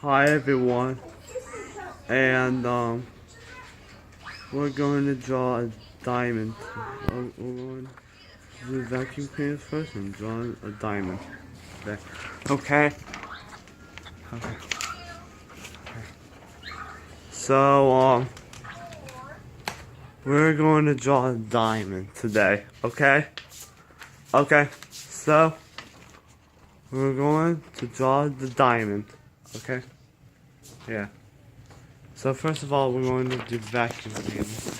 Hi everyone, and we're going to draw a diamond. We're going to do vacuum cleaners first and draw a diamond. Okay. Okay. So we're going to draw a diamond today. Okay. Okay. So we're going to draw the diamond. Okay. Yeah. So first of all, we're going to do vacuum cleaners.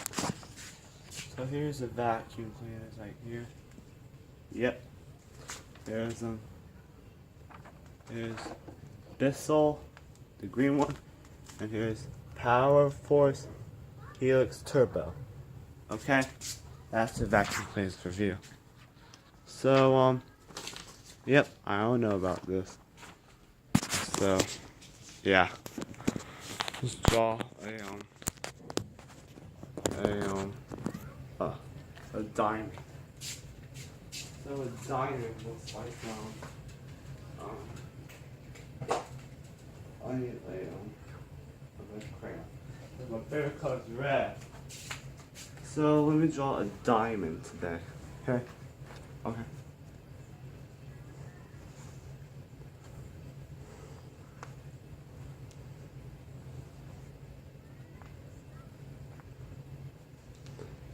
So here's a vacuum cleaners right here. Yep. There's Bissell, the green one, and here's Power Force Helix Turbo. Okay, that's the vacuum cleaners review. So yep, I don't know about this. So yeah, let's draw a diamond. So a diamond looks like I need a red crayon. My favorite color is red. So let me draw a diamond today. Okay. Okay.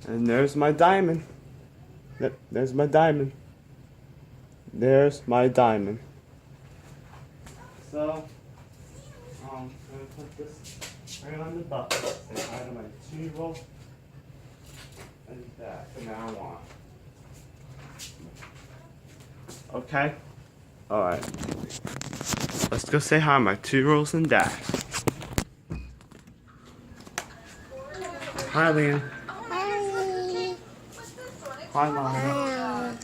And there's my diamond. There's my diamond. There's my diamond. So, I'm gonna put this right on the bucket. Say hi to my 2-year-old. And that from now on. Okay? Alright. Let's go say hi to my 2-year-olds and dad. Hi, Liam. Hi, Mom.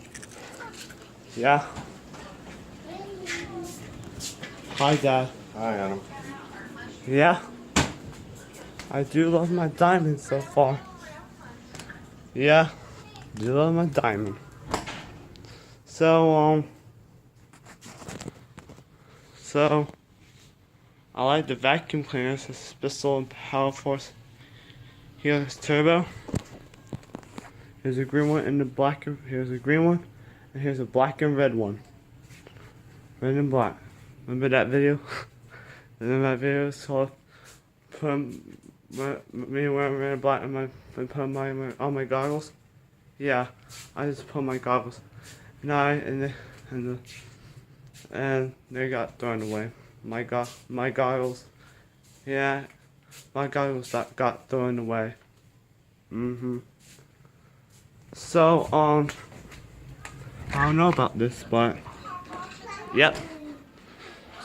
Yeah. Hi, Dad. Hi, Adam. Yeah. I do love my diamond so far. Yeah. Do love my diamond. So I like the vacuum cleaners, the Bissell and Power Force Helix Turbo. Here's a green one and the black. Here's a green one, and here's a black and red one. Red and black. Remember that video? Remember that video? It's called me wearing red and black and put on my goggles. Yeah, I just put my goggles, and they got thrown away. My goggles. Yeah, my goggles got thrown away. So, I don't know about this, but, yep.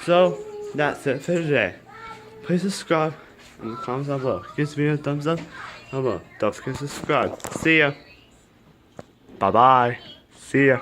So, that's it for today. Please subscribe in the comments down below. Give this video a thumbs up down below. Don't forget to subscribe. See ya. Bye-bye. See ya.